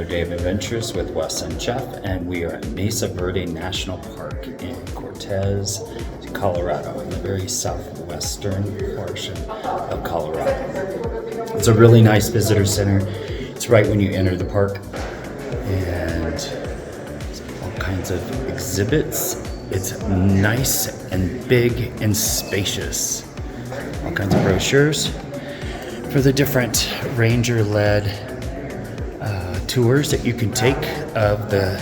Day of Adventures with Wes and Jeff, and we are at Mesa Verde National Park in Cortez, Colorado, in the very southwestern portion of Colorado. It's a really nice visitor center. It's right when you enter the park, and all kinds of exhibits. It's nice and big and spacious. All kinds of brochures for the different ranger-led tours that you can take of the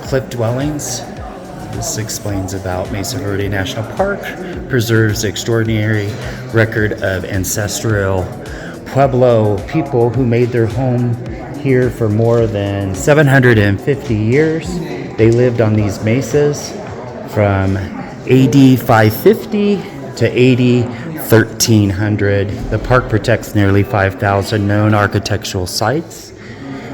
cliff dwellings. This explains about Mesa Verde National Park, preserves the extraordinary record of ancestral Pueblo people who made their home here for more than 750 years. They lived on these mesas from AD 550 to AD 1300. The park protects nearly 5,000 known architectural sites,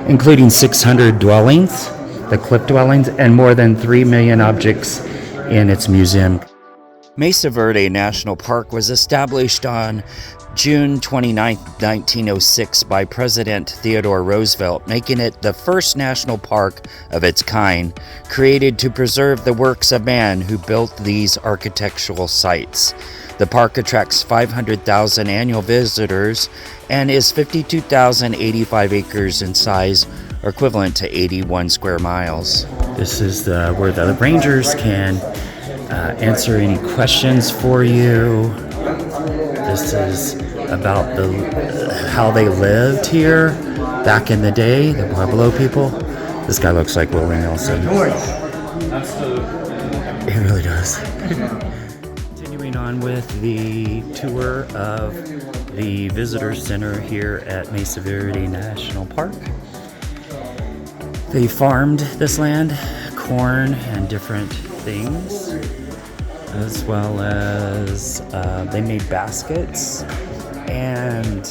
including 600 dwellings, the cliff dwellings, and more than 3 million objects in its museum. Mesa Verde National Park was established on June 29, 1906 by President Theodore Roosevelt, making it the first national park of its kind, created to preserve the works of man who built these architectural sites. The park attracts 500,000 annual visitors and is 52,085 acres in size, or equivalent to 81 square miles. This is where the rangers can answer any questions for you. This is about how they lived here back in the day, the Pueblo people. This guy looks like Willie Nelson. He really does. Continuing on with the tour of the visitor center here at Mesa Verde National Park. They farmed this land, corn and different things, as well as they made baskets and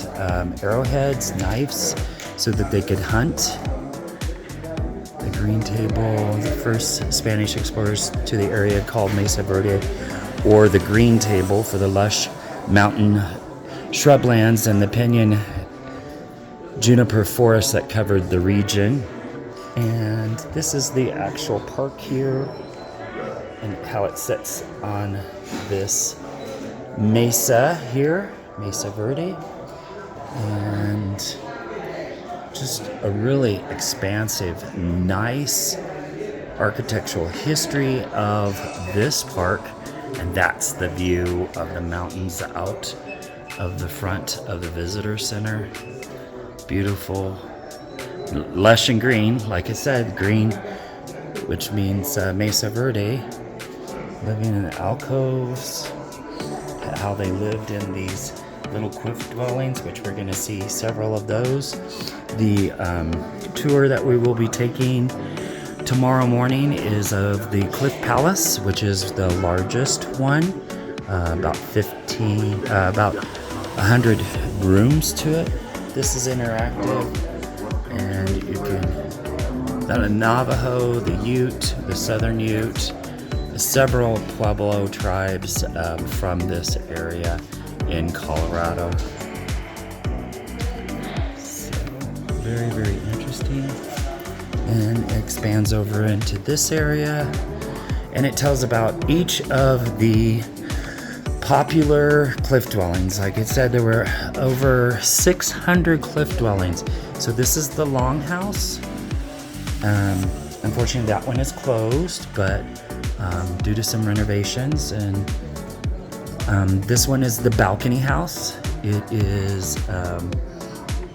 arrowheads, knives, so that they could hunt. The green table, the first Spanish explorers to the area called Mesa Verde, or the green table, for the lush mountain shrublands and the pinyon juniper forest that covered the region. And this is the actual park here and how it sits on this mesa here, Mesa Verde. And just a really expansive, nice architectural history of this park. And that's the view of the mountains out of the front of the visitor center. Beautiful, lush and green, like I said, green, which means Mesa Verde, living in the alcoves, how they lived in these little cliff dwellings, which we're going to see several of those. The tour that we will be taking tomorrow morning is of the Cliff Palace, which is the largest one, about 100 rooms to it. This is interactive, and you can, the Navajo, the Ute, the Southern Ute, several Pueblo tribes from this area in Colorado. So, very, very interesting. And it expands over into this area, and it tells about each of the popular cliff dwellings. Like it said, there were over 600 cliff dwellings. So this is the longhouse. Unfortunately, that one is closed, but due to some renovations. And this one is the balcony house. It is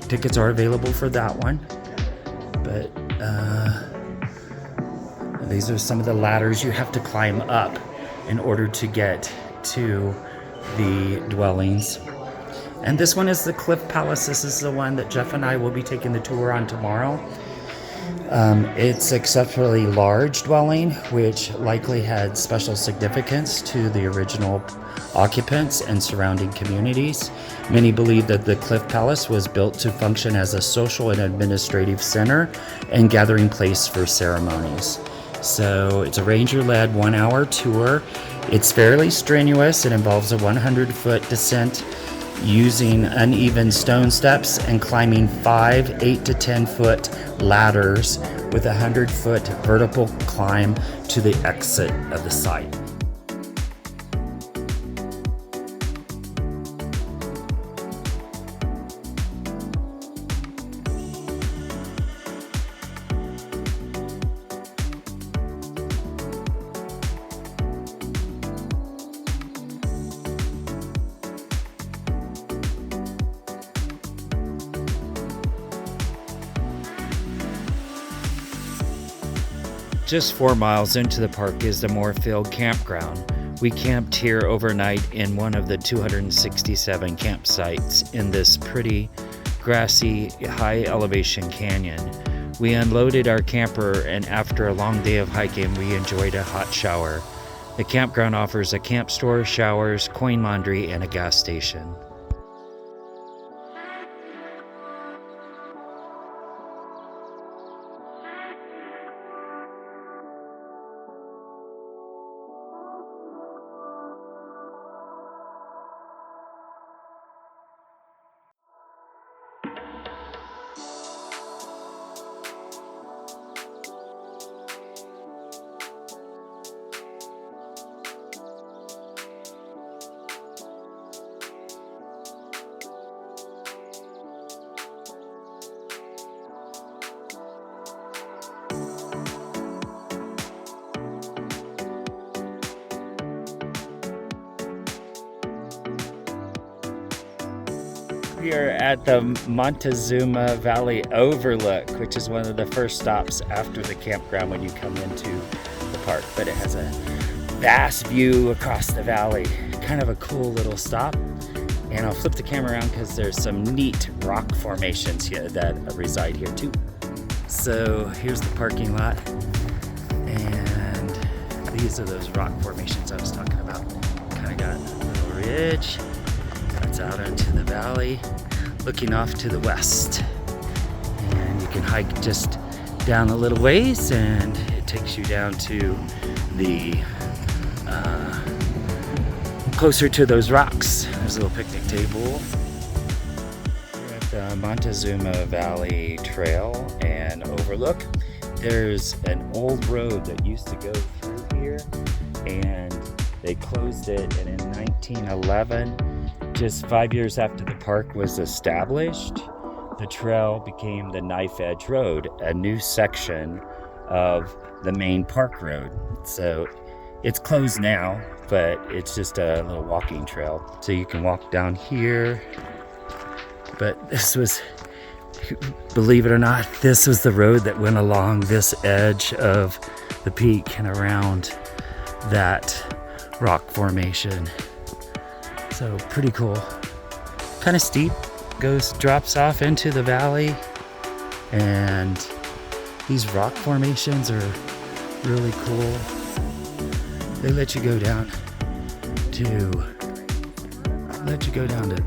tickets are available for that one, but these are some of the ladders you have to climb up in order to get to the dwellings. And this one is the Cliff Palace. This is the one that Jeff and I will be taking the tour on tomorrow. It's exceptionally large dwelling, which likely had special significance to the original occupants and surrounding communities. Many believe that the Cliff Palace was built to function as a social and administrative center and gathering place for ceremonies. So it's a ranger-led 1-hour tour. It's fairly strenuous. It involves a 100-foot descent using uneven stone steps and climbing 5, 8 to 10 foot ladders with a 100-foot vertical climb to the exit of the site. Just 4 miles into the park is the Moorfield Campground. We camped here overnight in one of the 267 campsites in this pretty grassy, high elevation canyon. We unloaded our camper, and after a long day of hiking, we enjoyed a hot shower. The campground offers a camp store, showers, coin laundry, and a gas station. We are at the Montezuma Valley Overlook, which is one of the first stops after the campground when you come into the park. But it has a vast view across the valley. Kind of a cool little stop. And I'll flip the camera around because there's some neat rock formations here that reside here too. So here's the parking lot. And these are those rock formations I was talking about. Kind of got a little ridge. That's out into the valley, looking off to the west. And you can hike just down a little ways, and it takes you down to the closer to those rocks. There's a little picnic table. We're at the Montezuma Valley Trail and Overlook. There's an old road that used to go through here, and they closed it, and in 1911, just 5 years after the park was established, the trail became the Knife Edge Road, a new section of the main park road. So it's closed now, but it's just a little walking trail. So you can walk down here. But this was, believe it or not, this was the road that went along this edge of the peak and around that rock formation. So pretty cool. Kind of steep, drops off into the valley, and these rock formations are really cool. They let you go down to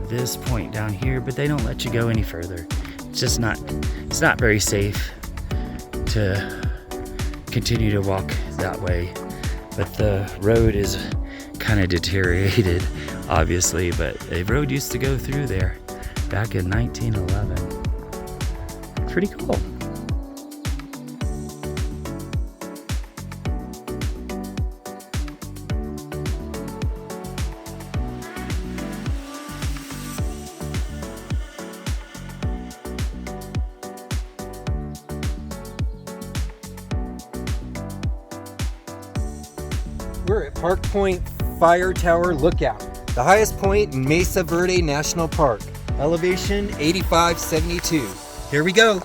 this point down here, but they don't let you go any further. It's not very safe to continue to walk that way. But the road is kind of deteriorated, obviously, but a road used to go through there back in 1911. Pretty cool. We're at Park Point Fire Tower Lookout, the highest point in Mesa Verde National Park. Elevation 8572. Here we go.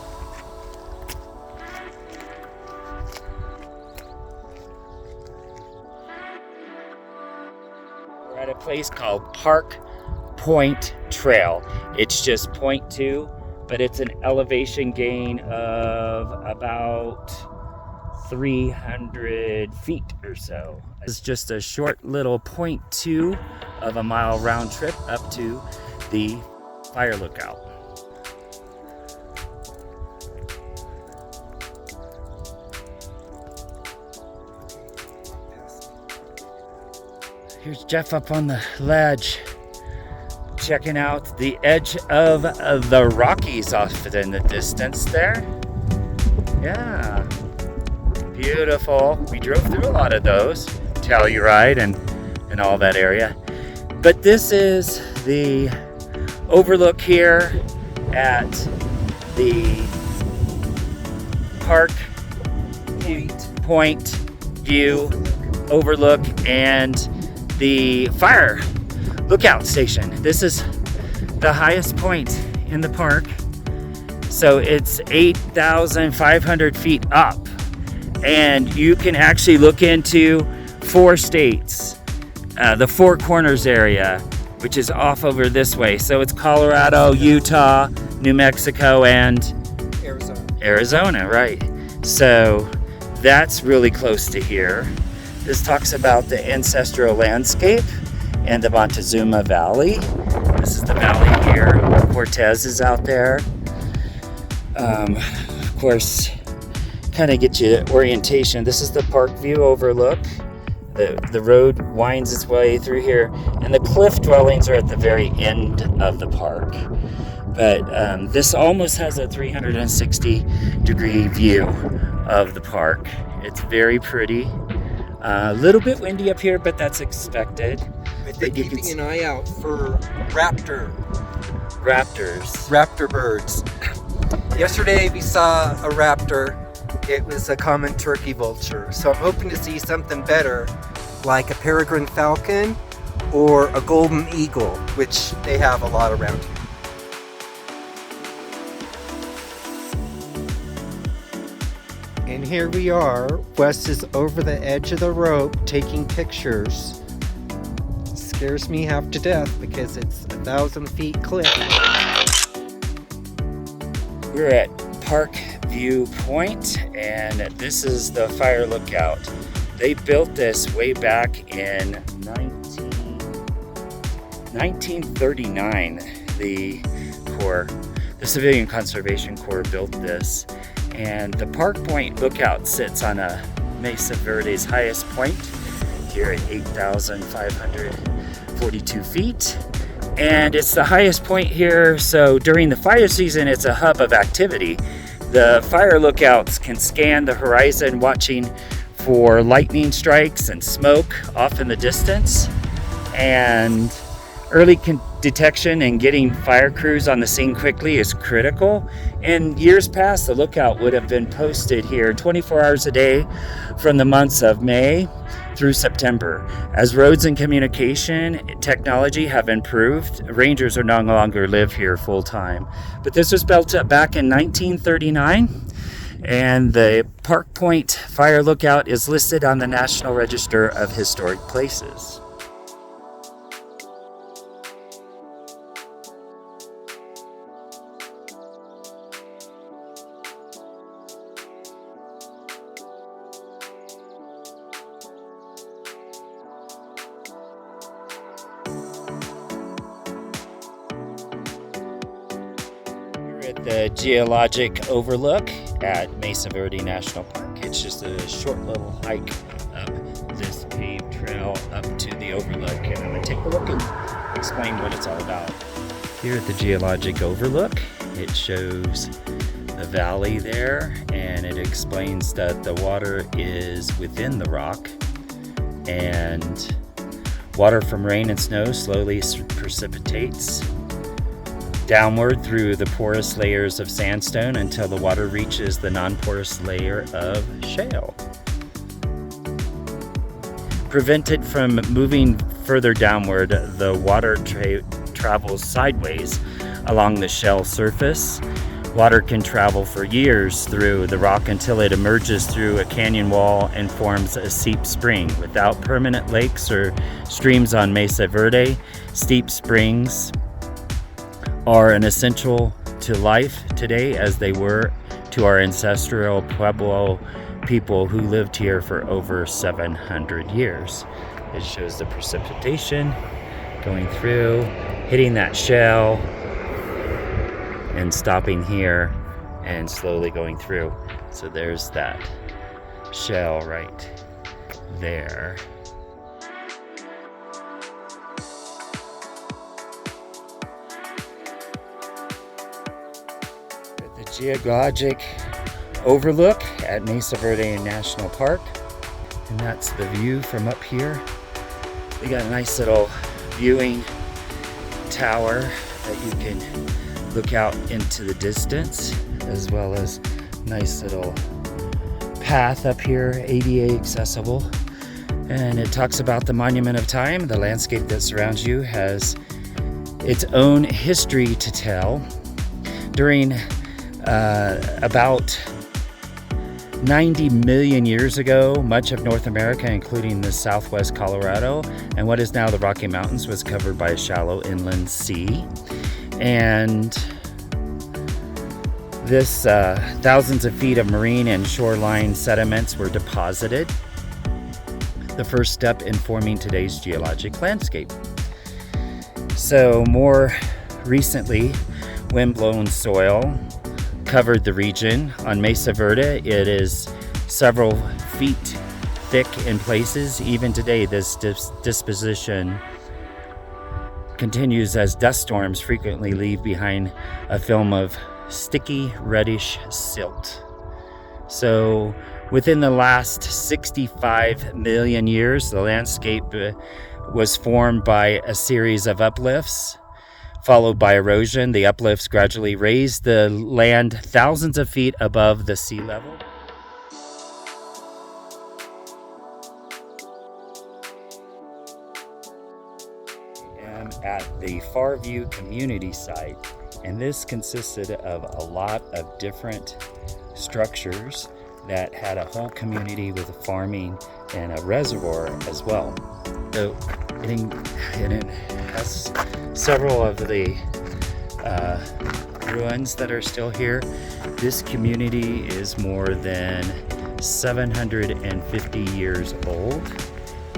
We're at a place called Park Point Trail. It's just 0.2, but it's an elevation gain of about 300 feet or so. It's just a short little 0.2 of a mile round trip up to the fire lookout. Here's Jeff up on the ledge. checking out the edge of the Rockies off in the distance there. Yeah, beautiful. We drove through a lot of those, Telluride and all that area. But this is the overlook here at the Park Point View Overlook and the fire lookout station. This is the highest point in the park. So it's 8,500 feet up. And you can actually look into 4 states. The Four Corners area, which is off over this way. So it's Colorado, Utah, New Mexico, and Arizona, right. So that's really close to here. This talks about the ancestral landscape and the Montezuma Valley. This is the valley here. Cortez is out there. Of course, kind of get you orientation. This is the Park View Overlook. The road winds its way through here, and the cliff dwellings are at the very end of the park. But this almost has a 360-degree view of the park. It's very pretty. A little bit windy up here, but that's expected. I've been keeping an eye out for raptor birds. Yesterday we saw a raptor. It was a common turkey vulture. So I'm hoping to see something better, like a peregrine falcon or a golden eagle, which they have a lot around here. And here we are. Wes is over the edge of the rope taking pictures. Scares me half to death because it's 1,000 feet cliff. We're at Park View Point, and this is the fire lookout. They built this way back in 1939. The Civilian Conservation Corps built this. And the Park Point lookout sits on a Mesa Verde's highest point here at 8,542 feet. And it's the highest point here, so during the fire season, it's a hub of activity. The fire lookouts can scan the horizon, watching for lightning strikes and smoke off in the distance. And early detection and getting fire crews on the scene quickly is critical. In years past, the lookout would have been posted here 24 hours a day from the months of May through September. As roads and communication technology have improved, rangers are no longer live here full time. But this was built up back in 1939, and the Park Point Fire Lookout is listed on the National Register of Historic Places. At the geologic overlook at Mesa Verde National Park. It's just a short little hike up this paved trail up to the overlook, and I'm going to take a look and explain what it's all about. Here at the geologic overlook, it shows the valley there, and it explains that the water is within the rock, and water from rain and snow slowly precipitates downward through the porous layers of sandstone until the water reaches the non-porous layer of shale. Prevented from moving further downward, the water travels sideways along the shale surface. Water can travel for years through the rock until it emerges through a canyon wall and forms a steep spring. Without permanent lakes or streams on Mesa Verde, steep springs are an essential to life today, as they were to our ancestral Pueblo people who lived here for over 700 years. It shows the precipitation going through, hitting that shale, and stopping here and slowly going through. So there's that shale right there. geologic overlook at Mesa Verde National Park. And that's the view from up here. We got a nice little viewing tower that you can look out into the distance, as well as nice little path up here, ADA accessible. And it talks about the Monument of Time. The landscape that surrounds you has its own history to tell. During about 90 million years ago, much of North America, including the southwest Colorado and what is now the Rocky Mountains, was covered by a shallow inland sea. And this thousands of feet of marine and shoreline sediments were deposited, the first step in forming today's geologic landscape. So more recently, wind-blown soil covered the region. On Mesa Verde, it is several feet thick in places. Even today, this disposition continues as dust storms frequently leave behind a film of sticky reddish silt. So within the last 65 million years, the landscape was formed by a series of uplifts, followed by erosion. The uplifts gradually raised the land thousands of feet above the sea level. I am at the Farview community site, and this consisted of a lot of different structures that had a whole community with farming and a reservoir as well. So it has several of the ruins that are still here. This community is more than 750 years old,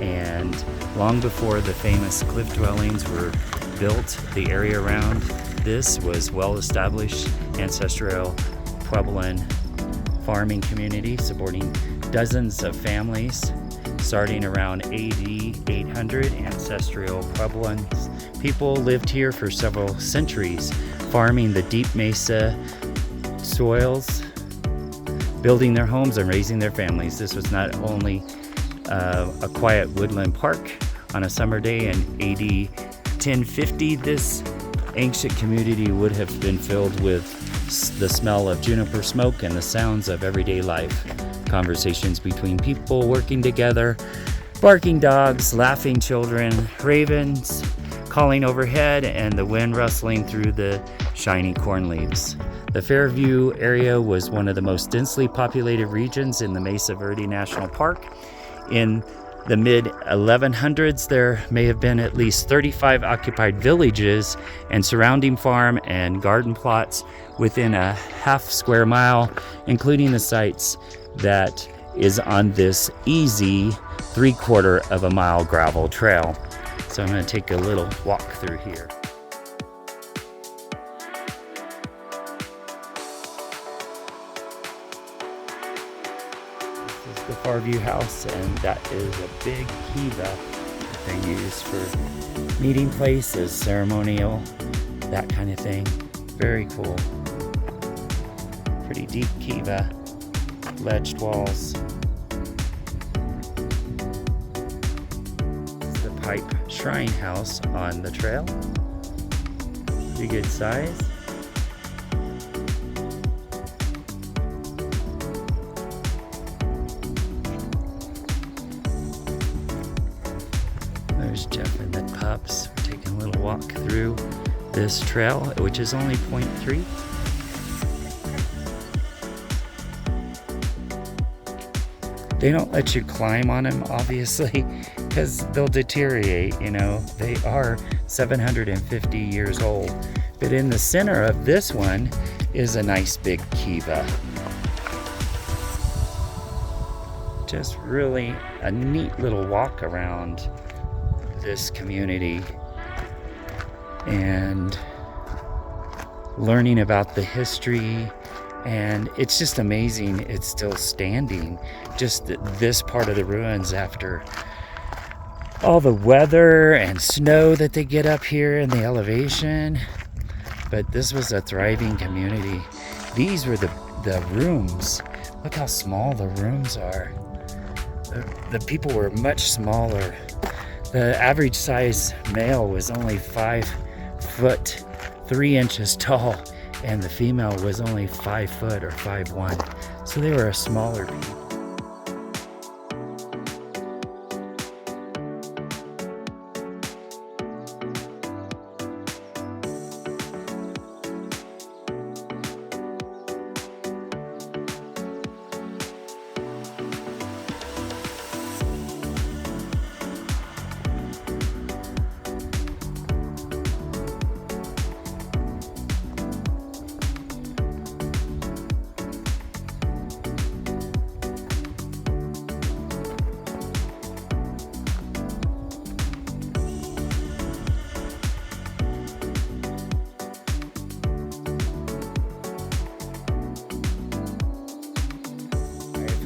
and long before the famous cliff dwellings were built, the area around this was well-established ancestral Puebloan farming community supporting dozens of families. Starting around AD 800, ancestral Puebloan people lived here for several centuries, farming the deep mesa soils, building their homes and raising their families. This was not only a quiet woodland park. On a summer day in AD 1050, this ancient community would have been filled with the smell of juniper smoke and the sounds of everyday life. Conversations between people working together, barking dogs, laughing children, ravens calling overhead, and the wind rustling through the shiny corn leaves. The Fairview area was one of the most densely populated regions in the Mesa Verde National Park. In the mid-1100s, there may have been at least 35 occupied villages and surrounding farm and garden plots within a half square mile, including the sites that is on this easy 3/4 of a mile gravel trail. So I'm going to take a little walk through here. This is the Farview house, and that is a big kiva that they use for meeting places, ceremonial, that kind of thing. Very cool. Pretty deep kiva. Ledged walls. This is the pipe shrine house on the trail. Pretty good size. There's Jeff and the pups. We're taking a little walk through this trail, which is only 0.3. They don't let you climb on them, obviously, because they'll deteriorate, you know. They are 750 years old. But in the center of this one is a nice big kiva. Just really a neat little walk around this community and learning about the history. And it's just amazing it's still standing, just this part of the ruins after all the weather and snow that they get up here and the elevation. But this was a thriving community. these were the rooms. Look how small the rooms are. The people were much smaller. The average size male was only 5 foot 3 inches tall, and the female was only 5 foot or 5'1". So they were a smaller people.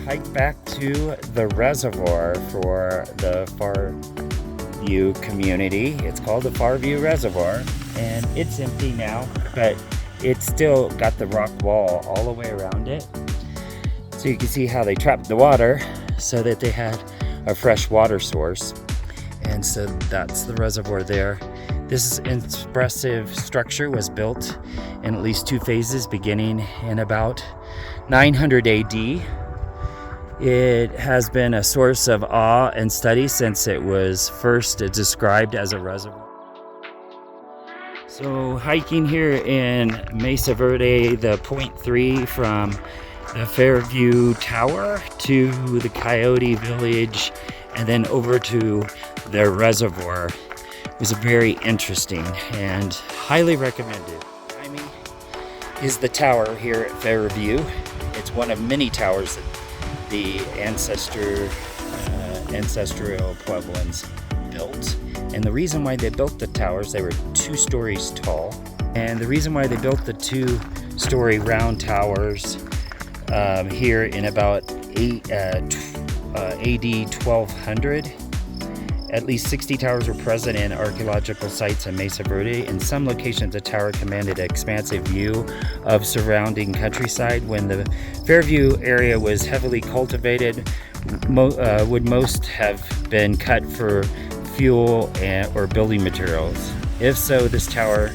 Hike back to the reservoir for the Farview community. It's called the Farview Reservoir, and it's empty now, but it's still got the rock wall all the way around it. So you can see how they trapped the water so that they had a fresh water source. And so that's the reservoir there. This impressive structure was built in at least 2 phases beginning in about 900 AD. It has been a source of awe and study since it was first described as a reservoir. So hiking here in Mesa Verde, the point 3 from the Fairview Tower to the Coyote Village and then over to the reservoir was very interesting and highly recommended. Behind me is the tower here at Fairview. It's one of many towers that the ancestral Puebloans built. And the reason why they built the towers, they were 2 stories tall. And the reason why they built the 2-story round towers here in about AD 1200, at least 60 towers were present in archaeological sites in Mesa Verde. In some locations, the tower commanded an expansive view of surrounding countryside. When the Fairview area was heavily cultivated, would most have been cut for fuel or building materials. If so, this tower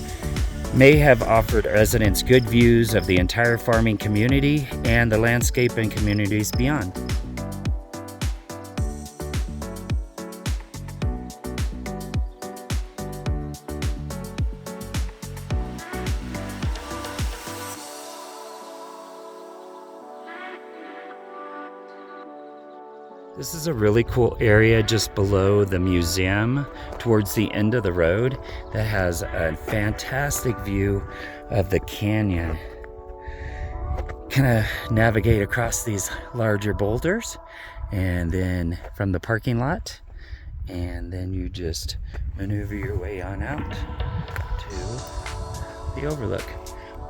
may have offered residents good views of the entire farming community and the landscape and communities beyond. This is a really cool area just below the museum towards the end of the road that has a fantastic view of the canyon. Kind of navigate across these larger boulders and then from the parking lot, and then you just maneuver your way on out to the overlook.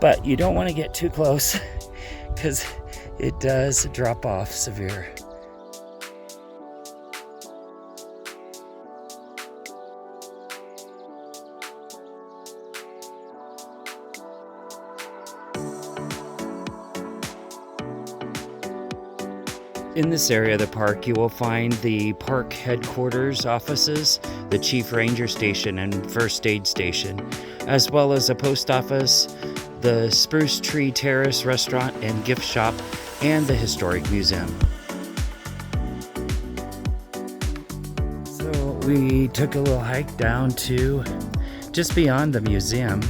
But you don't want to get too close because it does drop off severe. In this area of the park, you will find the park headquarters offices, the Chief Ranger Station and First Aid Station, as well as a post office, the Spruce Tree Terrace restaurant and gift shop, and the Historic Museum. So we took a little hike down to just beyond the museum,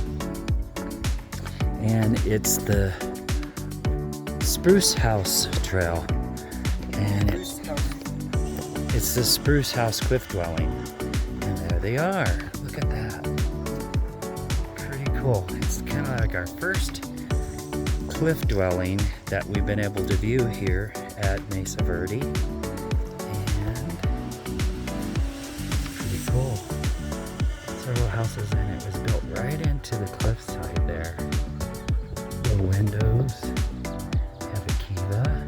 and it's the Spruce House Trail. And it's the Spruce House Cliff Dwelling. And there they are. Look at that. Pretty cool. It's kind of like our first cliff dwelling that we've been able to view here at Mesa Verde. And pretty cool. Several houses, and it was built right into the cliffside there. The windows have a kiva.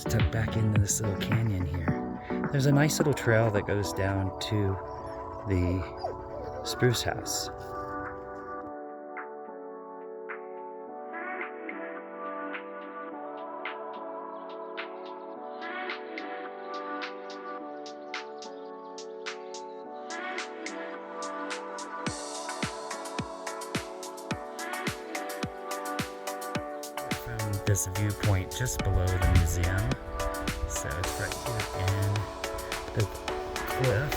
Tucked back into this little canyon here. There's a nice little trail that goes down to the Spruce House. this viewpoint just below the museum. So it's right here in the cliff.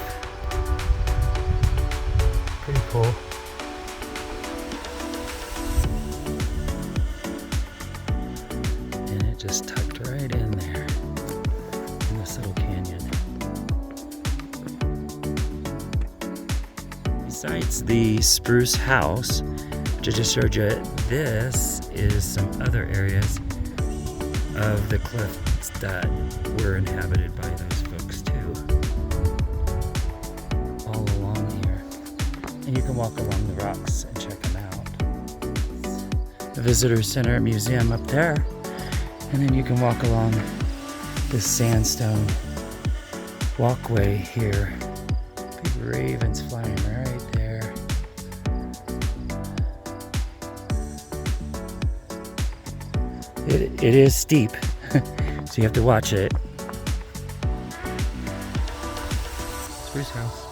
Pretty cool. And it just tucked right in there in this little canyon. Besides the spruce house, which I just showed you, this is some other areas of the cliffs that were inhabited by those folks too. All along here. And you can walk along the rocks and check them out. The visitor center museum up there. And then you can walk along this sandstone walkway here. Big ravens flying right there. It is steep, so you have to watch it. Spruce house.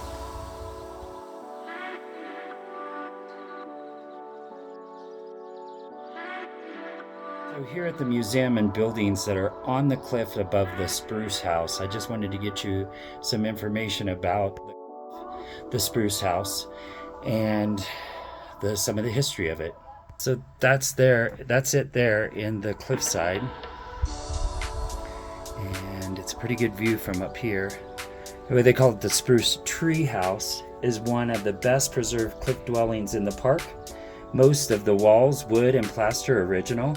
So here at the museum and buildings that are on the cliff above the spruce house, I just wanted to get you some information about the spruce house and some of the history of it. So that's it there in the cliffside. And it's a pretty good view from up here. The way they call it the spruce tree house is one of the best preserved cliff dwellings in the park. Most of the walls, wood and plaster original.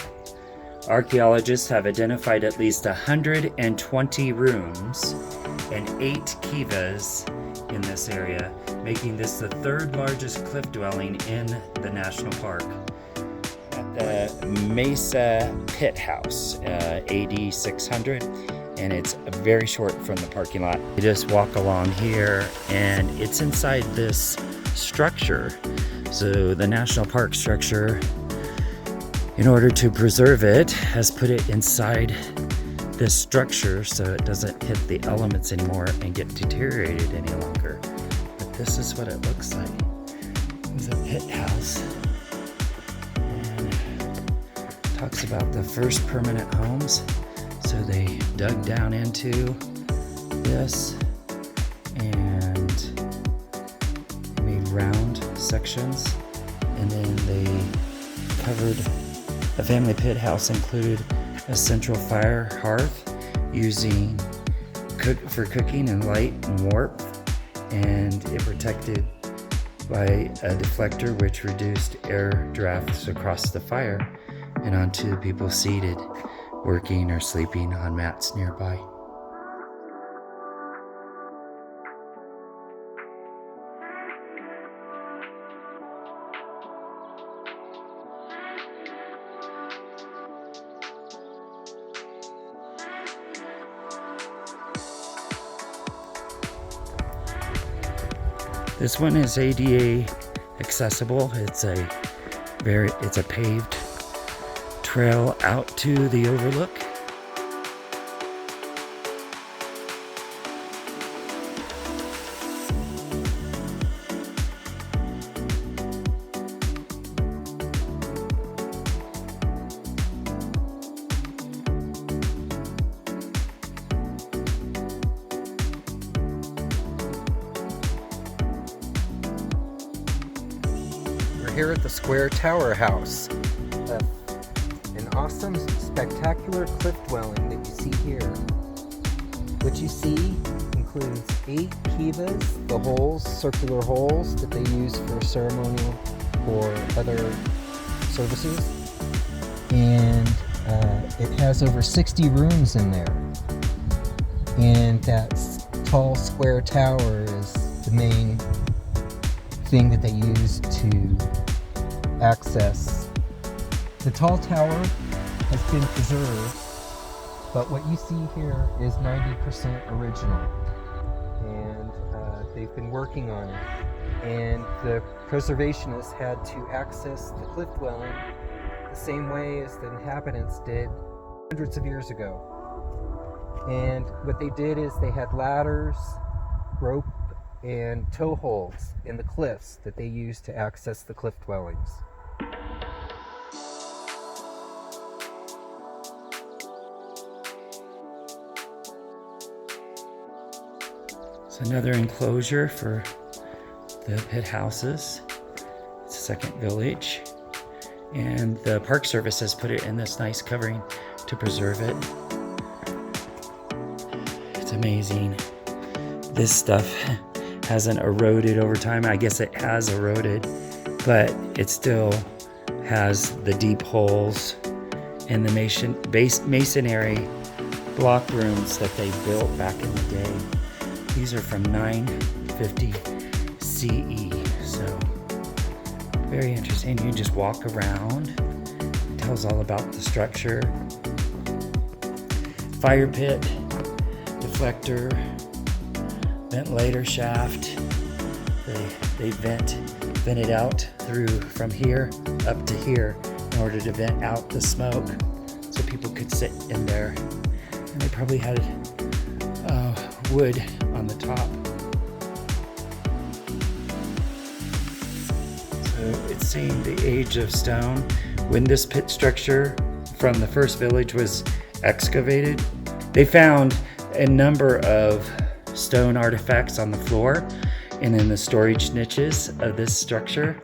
Archaeologists have identified at least 120 rooms and 8 kivas in this area, making this the 3rd largest cliff dwelling in the national park. At the Mesa Pit House, AD 600, and it's very short from the parking lot. You just walk along here and it's inside this structure. So the national park structure, in order to preserve it, has put it inside this structure so it doesn't hit the elements anymore and get deteriorated any longer. But this is what it looks like. It's a pit house. And talks about the first permanent homes. So they dug down into this and made round sections, and then they covered. The family pit house included a central fire hearth using for cooking and light and warmth, and it protected by a deflector which reduced air drafts across the fire and onto people seated, working or sleeping on mats nearby. This one is ADA accessible. It's a paved trail out to the overlook. Here at the Square Tower House, an awesome, spectacular cliff dwelling that you see here. What you see includes 8 kivas, the holes, circular holes that they use for ceremonial or other services, and it has over 60 rooms in there. And that tall square tower is the main thing that they use to access. The tall tower has been preserved, but what you see here is 90% original, and they've been working on it. And the preservationists had to access the cliff dwelling the same way as the inhabitants did hundreds of years ago. And what they did is they had ladders, rope, and toe holds in the cliffs that they used to access the cliff dwellings. Another enclosure for the pit houses. It's a second village. And the Park Service has put it in this nice covering to preserve it. It's amazing. This stuff hasn't eroded over time. I guess it has eroded, but it still has the deep holes in the masonry block rooms that they built back in the day. These are from 950 CE, so very interesting. You can just walk around. It tells all about the structure. Fire pit, deflector, ventilator shaft. They vent it out through from here up to here in order to vent out the smoke so people could sit in there. And they probably had wood on the top. So it's saying the age of stone. When this pit structure from the first village was excavated, they found a number of stone artifacts on the floor and in the storage niches of this structure.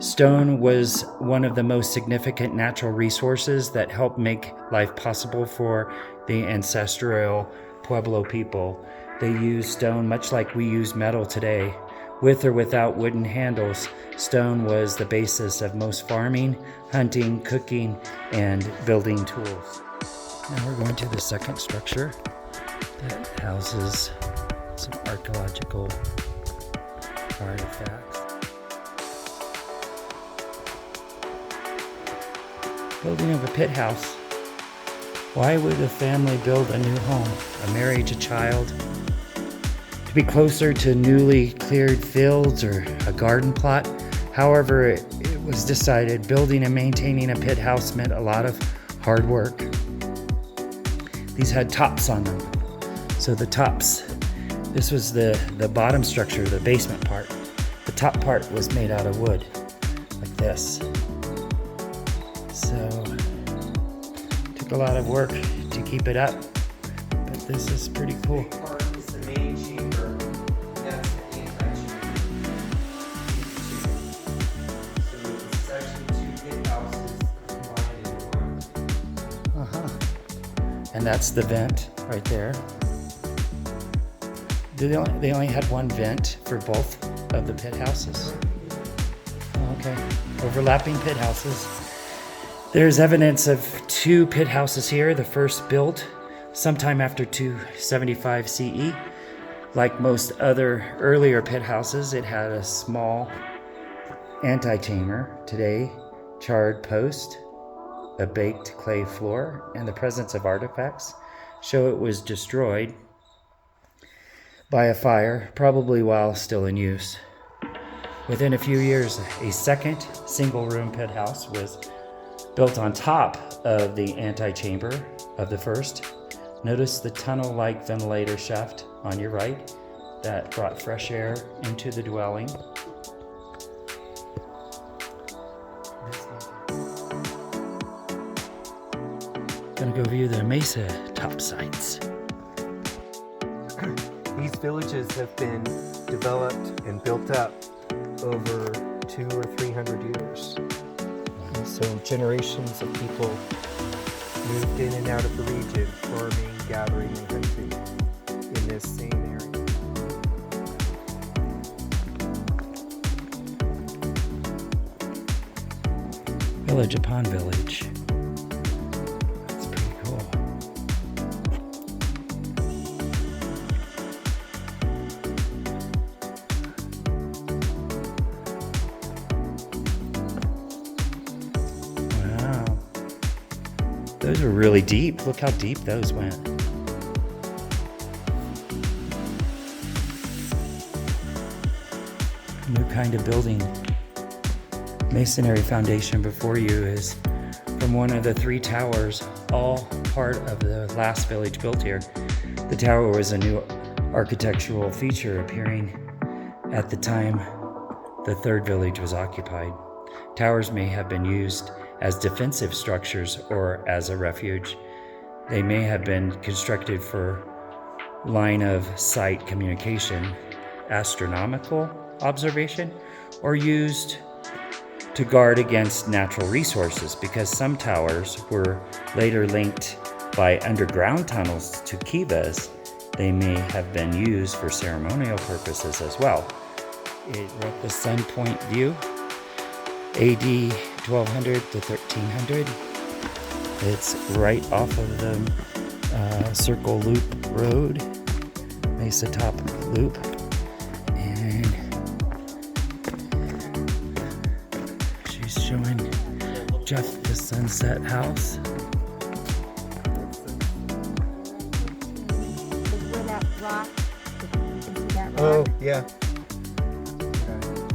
Stone was one of the most significant natural resources that helped make life possible for the ancestral Pueblo people. They used stone much like we use metal today. With or without wooden handles, stone was the basis of most farming, hunting, cooking, and building tools. Now we're going to the second structure that houses some archaeological artifacts. Building of a pit house. Why would a family build a new home, a marriage, a child? To be closer to newly cleared fields or a garden plot. However, it was decided building and maintaining a pit house meant a lot of hard work. These had tops on them. So the tops, this was the bottom structure, the basement part. The top part was made out of wood, like this. So, took a lot of work to keep it up, but this is pretty cool. This part is the main chamber. That's the anti-chamber. So it's actually two pit houses combined into one. And that's the vent right there. They only had one vent for both of the pit houses. Okay, overlapping pit houses. There's evidence of two pit houses here. The first built sometime after 275 CE. Like most other earlier pit houses, it had a small antechamber, today charred post, a baked clay floor, and the presence of artifacts show it was destroyed by a fire, probably while still in use. Within a few years, a second single-room pit house was built on top of the antechamber of the first. Notice the tunnel-like ventilator shaft on your right that brought fresh air into the dwelling. Gonna go view the Mesa top sites. These villages have been developed and built up over 200 or 300 years. And so generations of people moved in and out of the region, farming, gathering, and hunting in this same area. Village upon village. That's pretty cool. Wow. Those were really deep. Look how deep those went. New kind of building. Masonry foundation before you is from one of the three towers, all part of the last village built here. The tower was a new architectural feature appearing at the time the third village was occupied. Towers may have been used as defensive structures or as a refuge. They may have been constructed for line of sight communication, astronomical observation, or used to guard against natural resources, because some towers were later linked by underground tunnels to kivas. They may have been used for ceremonial purposes as well. It wrote the Sun Point view, AD 1200 to 1300. It's right off of the Circle Loop Road, Mesa Top Loop, and she's showing Jeff the sunset house. Oh, yeah.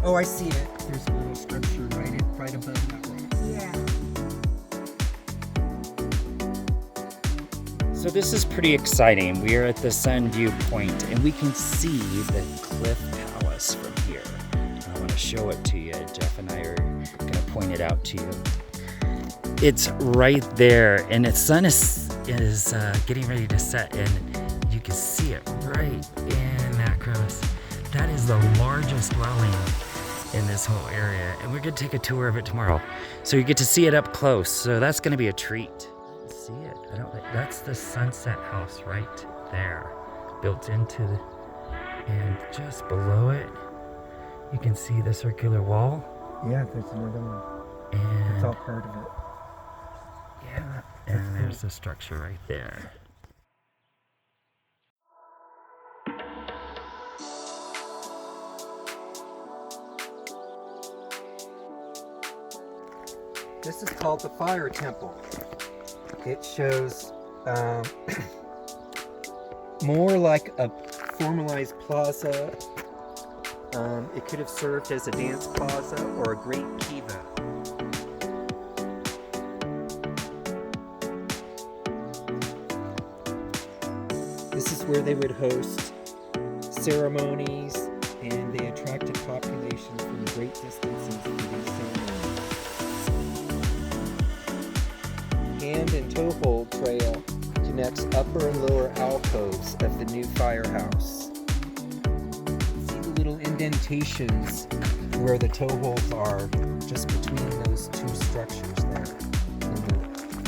Oh, I see it. There's a little structure right above that rock. Yeah. So this is pretty exciting. We are at the Sun View Point, and we can see the Cliff Palace from here. I want to show it to you. Jeff and I are going to point it out to you. It's right there, and the sun is getting ready to set, and you can see it right in that crevice. That is the largest dwelling in this whole area, and we're going to take a tour of it tomorrow. So you get to see it up close, so that's going to be a treat. See it? That's the sunset house right there, built into the, and just below it, you can see the circular wall. Yeah, there's another one. And It's all part of it. yeah, and there's the structure right there. This is called the Fire Temple. It shows more like a formalized plaza. It could have served as a dance plaza or a great kiva. This is where they would host ceremonies, and they attracted populations from great distances for these ceremonies. Hand and toe hold trail connects upper and lower alcoves of the new firehouse. See the little indentations where the toe holes are, just between those two structures there,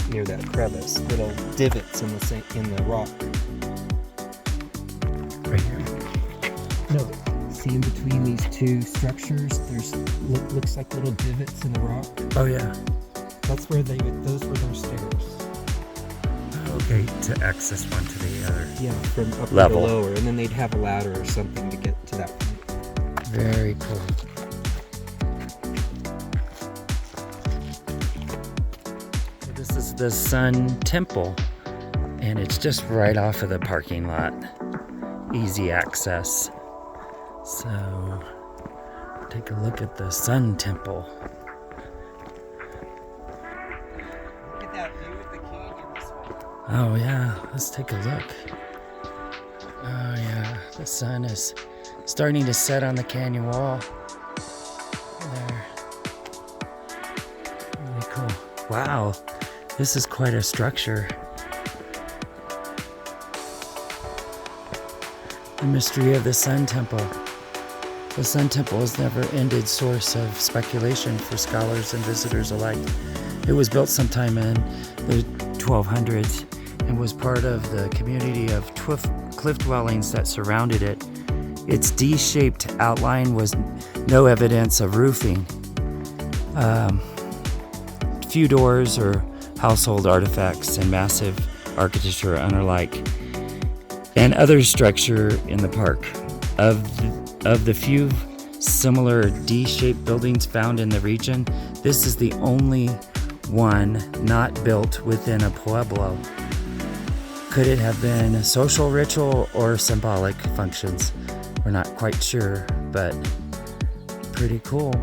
near that crevice. Little divots in the rock. Right here. No, see in between these two structures, there's looks like little divots in the rock. Oh yeah. That's where those were their stairs. Okay, to access one to the other. Yeah, from upper Level. to lower, and then they'd have a ladder or something to get to that point. Very cool. So this is the Sun Temple, and it's just right off of the parking lot. Easy access. So take a look at the Sun Temple. Look at that view of the canyon this way. Oh yeah, let's take a look. Oh yeah, the sun is starting to set on the canyon wall. There. Really cool. Wow, this is quite a structure. The mystery of the Sun Temple. The Sun Temple is never-ended source of speculation for scholars and visitors alike. It was built sometime in the 1200s and was part of the community of cliff dwellings that surrounded it. Its D-shaped outline was no evidence of roofing. Few doors or household artifacts, and massive architecture unlike and other structure in the park. Of the few similar D-shaped buildings found in the region, this is the only one not built within a pueblo. Could it have been a social ritual or symbolic functions? We're not quite sure, but pretty cool.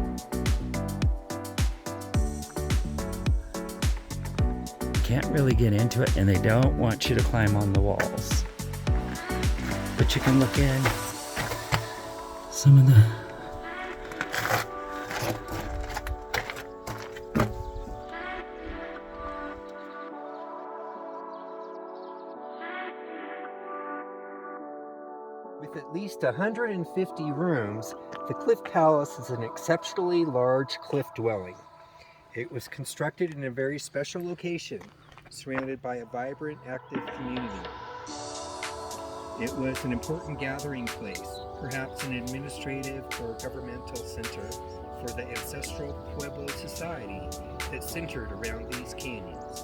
Can't really get into it, and they don't want you to climb on the walls. But you can look in some of the at least 150 rooms, the Cliff Palace is an exceptionally large cliff dwelling. It was constructed in a very special location, surrounded by a vibrant, active community. It was an important gathering place, perhaps an administrative or governmental center for the ancestral Pueblo society that centered around these canyons.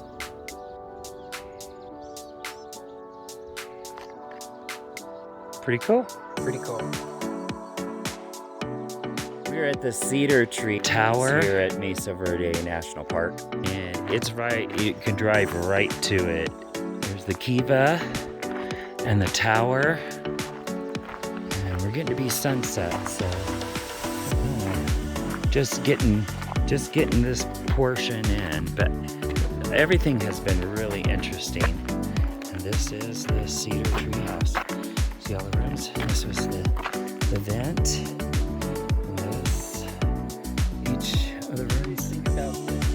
Pretty cool. Pretty cool. We're at the Cedar Tree Tower here at Mesa Verde National Park, and it's right, you can drive right to it. There's the kiva and the tower, and we're getting to be sunset, so just getting this portion in, but everything has been really interesting. And this is the Cedar Tree House. See all the rooms? This was the vent. And this, each of the rooms. Think about this.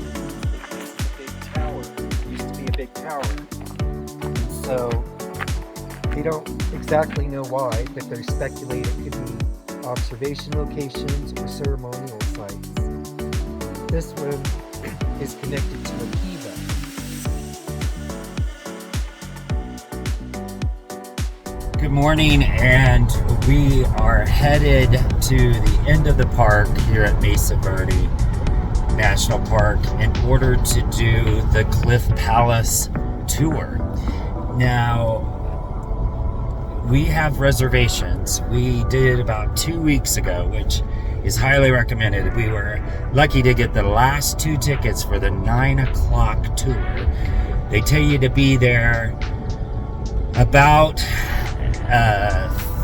Big tower. It used to be a big tower. So they don't exactly know why, but they speculate it could be observation locations or ceremonial sites. This one is connected to a kiva. Good morning, and we are headed to the end of the park here at Mesa Verde National Park in order to do the Cliff Palace tour. Now, we have reservations. We did about 2 weeks ago, which is highly recommended. We were lucky to get the last 2 tickets for the 9 o'clock tour. They tell you to be there about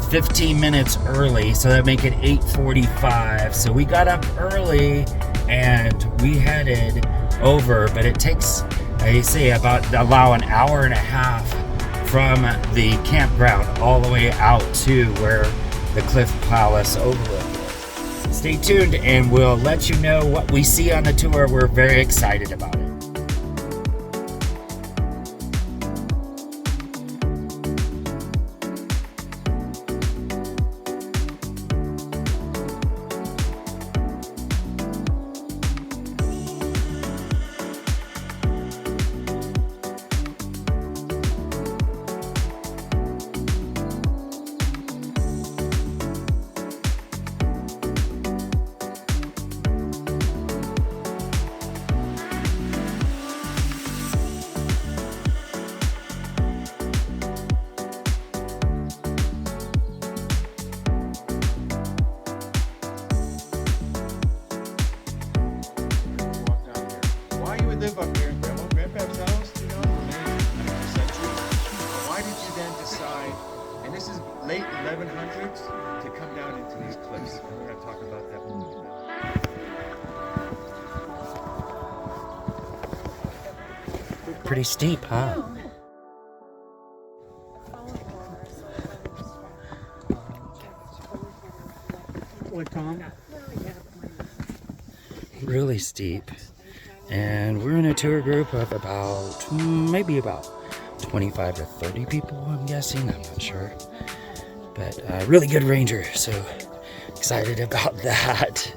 15 minutes early, so that make it 8:45. So we got up early and we headed over, but it takes, I say, about an hour and a half from the campground all the way out to where the Cliff Palace overlook is. Stay tuned and we'll let you know what we see on the tour. We're very excited about it. Live up here in Grandpa's house, you know, for many centuries. Why did you then decide, and this is late 1100s, to come down into these cliffs? We're going to talk about that more. Pretty steep, huh? What, Tom? Really steep. And we're in a tour group of about, maybe about 25 to 30 people, I'm guessing. I'm not sure. But really good ranger, so excited about that.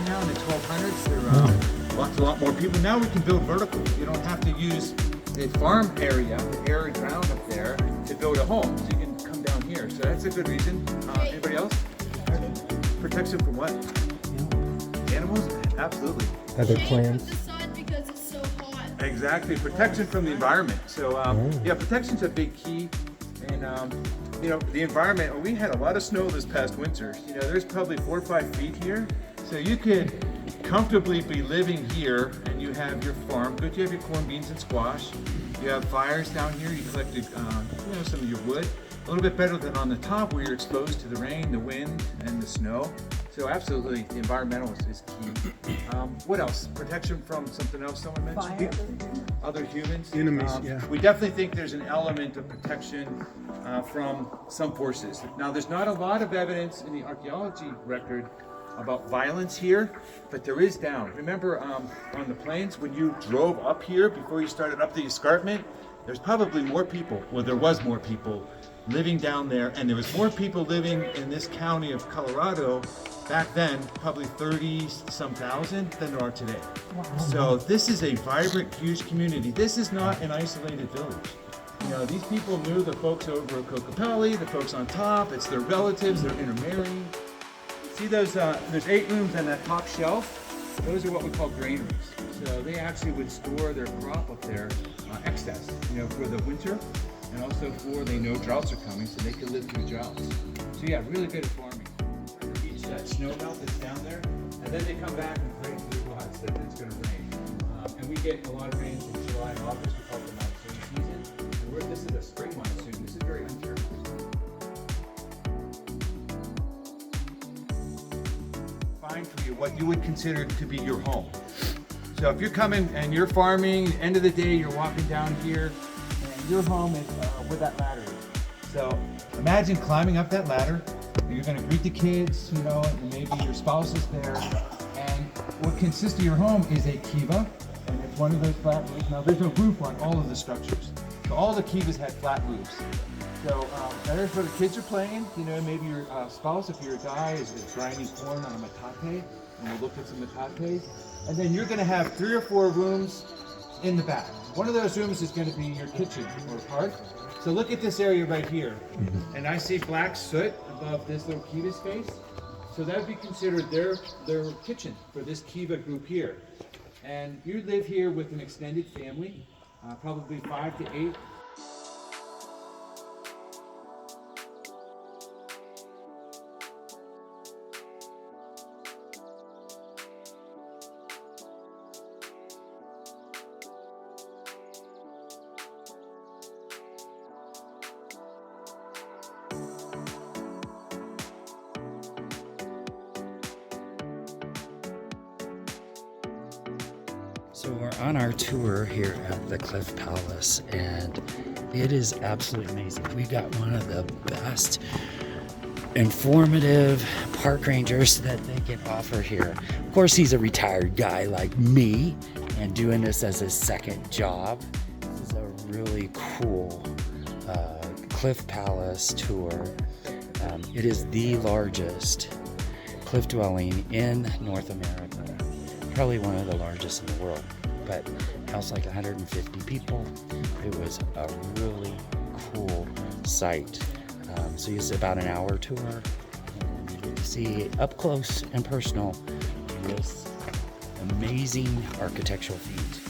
Now in the 1200s, there are a lot more people. Now we can build vertical. You don't have to use the farm area, the arid ground up there, to build a home. So you can come down here. So that's a good reason. Anybody else? Protection from what? Animals? Absolutely. Other plants? The sun because it's so hot. Exactly. Protection from the environment. So yeah, protection's a big key. And you know, the environment. We had a lot of snow this past winter. You know, there's probably 4 or 5 feet here. So you could comfortably be living here, and you have your farm. Good, you have your corn, beans, and squash. You have fires down here. You collected, you know, some of your wood. A little bit better than on the top, where you're exposed to the rain, the wind, and the snow. So absolutely, the environmental is key. What else? Protection from something else someone mentioned? Other humans? Enemies, yeah. We definitely think there's an element of protection from some forces. Now, there's not a lot of evidence in the archaeology record about violence here, but there is down. Remember on the plains, when you drove up here before you started up the escarpment, there's probably more people, well, there was more people living down there, and there was more people living in this county of Colorado back then, probably 30-some thousand, than there are today. Wow. So this is a vibrant, huge community. This is not an isolated village. You know, these people knew the folks over at Kokopelli, the folks on top, it's their relatives, they're intermarrying. See those, there's 8 rooms on that top shelf? Those are what we call granaries. So they actually would store their crop up there, excess, you know, for the winter, and also for, they know droughts are coming, so they can live through droughts. So yeah, really good at farming. Beach, that snow melt that's down there, and then they come back and pray to the gods that it's going to rain. And we get a lot of rains in July and August, we call it the monsoon season. And this is a spring monsoon, this is very uncertain. Find for you what you would consider to be your home. So if you're coming and you're farming, end of the day, you're walking down here, and your home is where that ladder is. So imagine climbing up that ladder. You're going to greet the kids, you know, and maybe your spouse is there. And what consists of your home is a kiva, and it's one of those flat roofs. Now there's a roof on all of the structures. So all the kivas had flat roofs. So there's where the kids are playing. You know, maybe your spouse, if you're a guy, is grinding corn on a metate, and we'll look at some metates. And then you're going to have 3 or 4 rooms in the back. One of those rooms is going to be your kitchen or hearth. So look at this area right here. And I see black soot above this little kiva space. So that would be considered their kitchen for this kiva group here. And you live here with an extended family, probably 5 to 8. So we're on our tour here at the Cliff Palace, and it is absolutely amazing. We got one of the best informative park rangers that they can offer here. Of course, he's a retired guy like me and doing this as his second job. This is a really cool Cliff Palace tour. It is the largest cliff dwelling in North America. Probably one of the largest in the world, but housed like 150 people. It was a really cool site. So it's about an hour tour, and you get to see up close and personal this amazing architectural feat.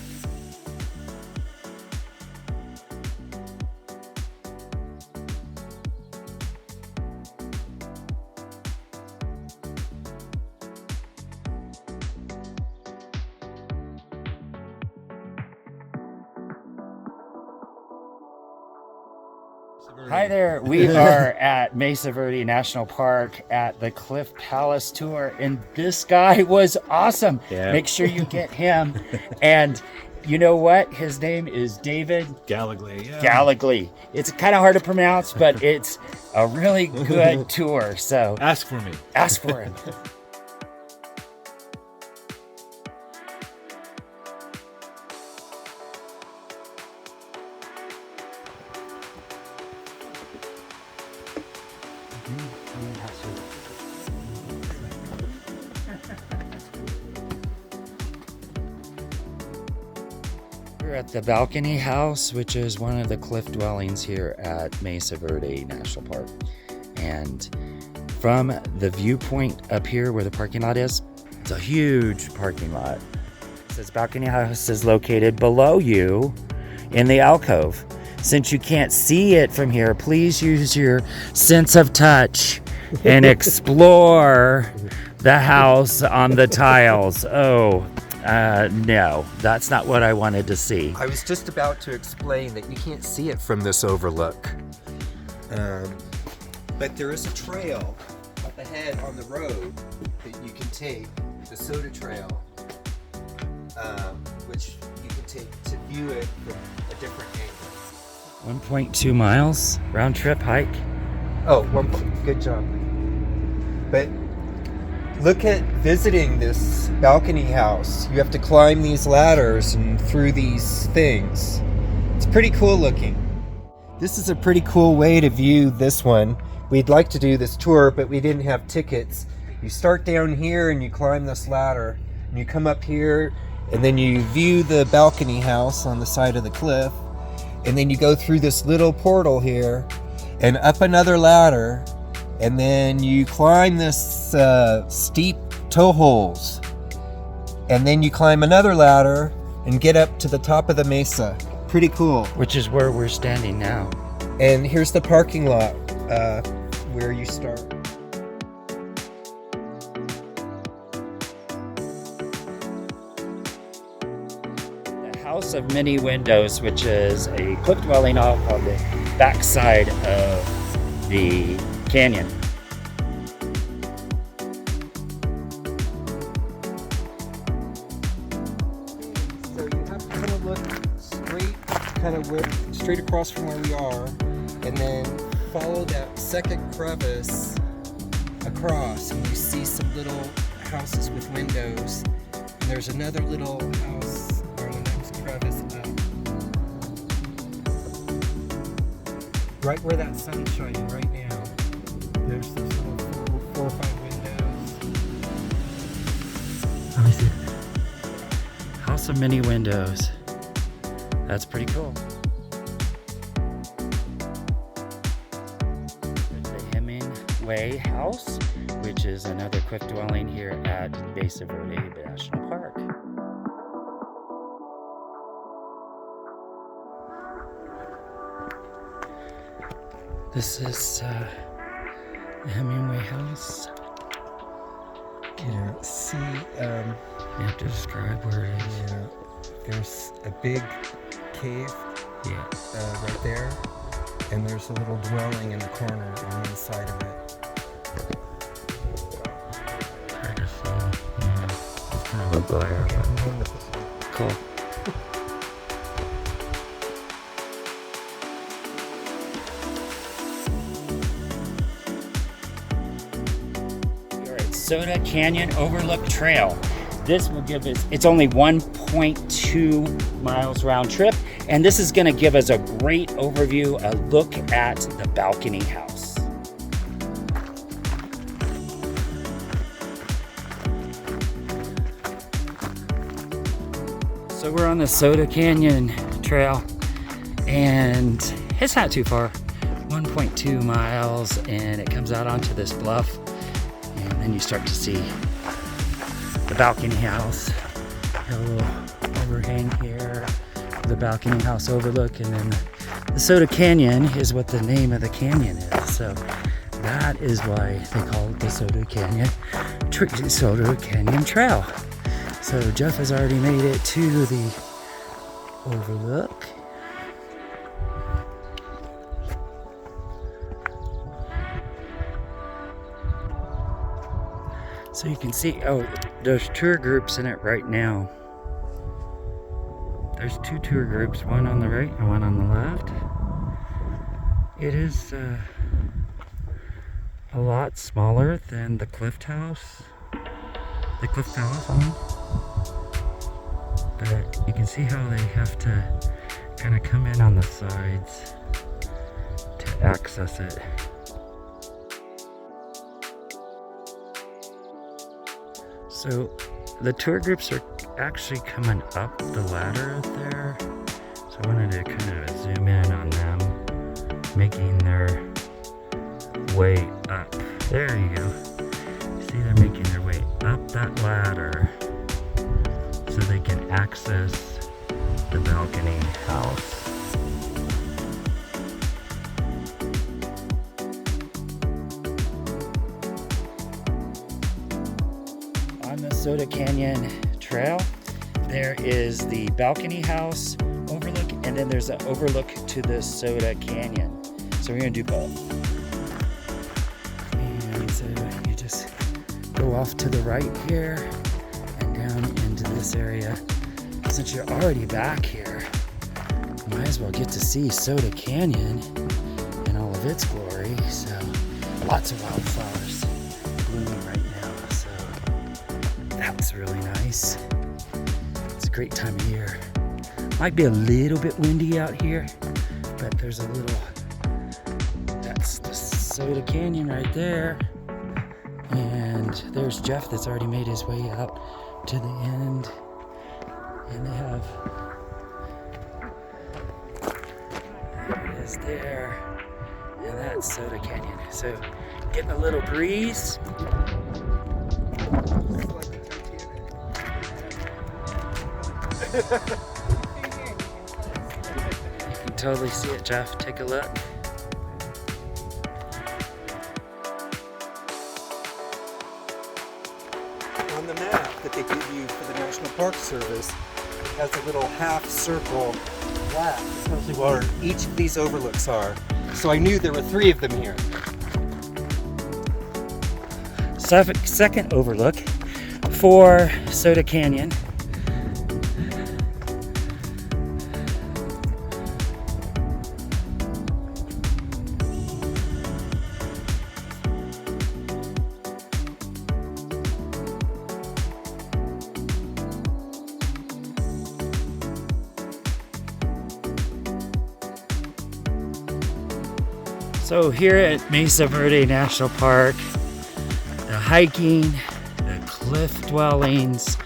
Hi there, we are at Mesa Verde National Park at the Cliff Palace tour, and this guy was awesome. Yeah. Make sure you get him. And you know what? His name is David Gallagly. Yeah. Gallagly. It's kind of hard to pronounce, but it's a really good tour. So Ask for me. ask for him. We're at the Balcony House, which is one of the cliff dwellings here at Mesa Verde National Park. And from the viewpoint up here where the parking lot is, it's a huge parking lot. It says Balcony House is located below you in the alcove. Since you can't see it from here, please use your sense of touch and explore the house on the tiles. No, that's not what I wanted to see. I was just about to explain that you can't see it from this overlook. But there is a trail ahead on the road that you can take, the Soda Trail, which you can take to view it from a different angle. 1.2 miles round trip hike. Oh, good job. But look at visiting this balcony house. You have to climb these ladders and through these things. It's pretty cool looking. This is a pretty cool way to view this one. We'd like to do this tour, but we didn't have tickets. You start down here and you climb this ladder, and you come up here, and then you view the balcony house on the side of the cliff, and then you go through this little portal here and up another ladder, and then you climb this steep toe holes, and then you climb another ladder and get up to the top of the mesa. Pretty cool. Which is where we're standing now. And here's the parking lot where you start. The House of Many Windows, which is a cliff dwelling off on the backside of the canyon. So you have to kind of look straight across from where we are, and then follow that second crevice across, and you see some little houses with windows, and there's another little house on the next crevice up. Right where that sun's shining right now, there's those little 4 or 5 windows. Let me see. House of Many Windows. That's pretty cool. There's the Hemingway House, which is another cliff dwelling here at Mesa Verde National Park. This is the Hemingway House. Yeah, see, You have to describe where it is. yeah, there's a big cave Yeah. right there, and there's a little dwelling in the corner on one side of it. Hard to see. Yeah. It's kind of a blur, but cool. Alright, Soda Canyon Overlook Trail. This will give us, it's only 1.2 miles round trip, and this is going to give us a great overview, a look at the balcony house. So we're on the Soda Canyon Trail, and it's not too far, 1.2 miles, and it comes out onto this bluff, and then you start to see the balcony house, a little overhang here, the balcony house overlook, and then the Soda Canyon is what the name of the canyon is. So that is why they call it the Soda Canyon Trail. So Jeff has already made it to the overlook. So you can see, oh, there's tour groups in it right now. There's 2 tour groups, one on the right and one on the left. It is a lot smaller than the Cliff House. The Cliff House one. But you can see how they have to kind of come in on the sides to access it. So the tour groups are actually coming up the ladder out there. So I wanted to kind of zoom in on them, making their way up. There you go. See, they're making their way up that ladder so they can access the balcony house. On the Soda Canyon Trail, there is the balcony house overlook, and then there's an overlook to the Soda Canyon. So we're gonna do both. And so you go off to the right here and down into this area. Since you're already back here, you might as well get to see Soda Canyon in all of its glory. So lots of wildflowers blooming right now, so that's really nice. It's a great time of year. Might be a little bit windy out here, but there's a little, that's the Soda Canyon right there. And there's Jeff that's already made his way out to the end. And they have, there it is there. And that's Soda Canyon. So getting a little breeze. You can totally see it, Jeff. Take a look. On the map that they give you for the National Park Service, it has a little half circle black. It's mostly where each of these overlooks are. So I knew there were 3 of them here. Second overlook for Soda Canyon. So here at Mesa Verde National Park, the hiking, the cliff dwellings,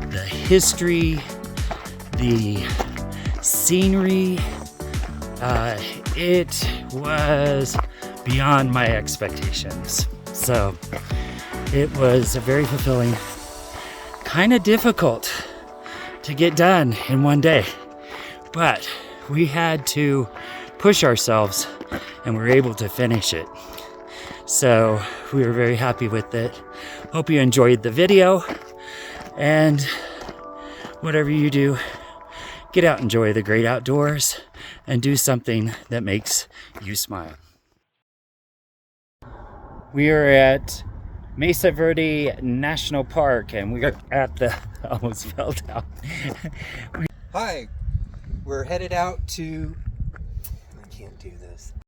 the history, the scenery, it was beyond my expectations. So it was very fulfilling, kind of difficult to get done in one day, but we had to push ourselves and we were able to finish it. So we were very happy with it. Hope you enjoyed the video, and whatever you do, get out, enjoy the great outdoors, and do something that makes you smile. We are at Mesa Verde National Park, and we are at the, almost fell down. Hi, we're headed out to, I can't do this.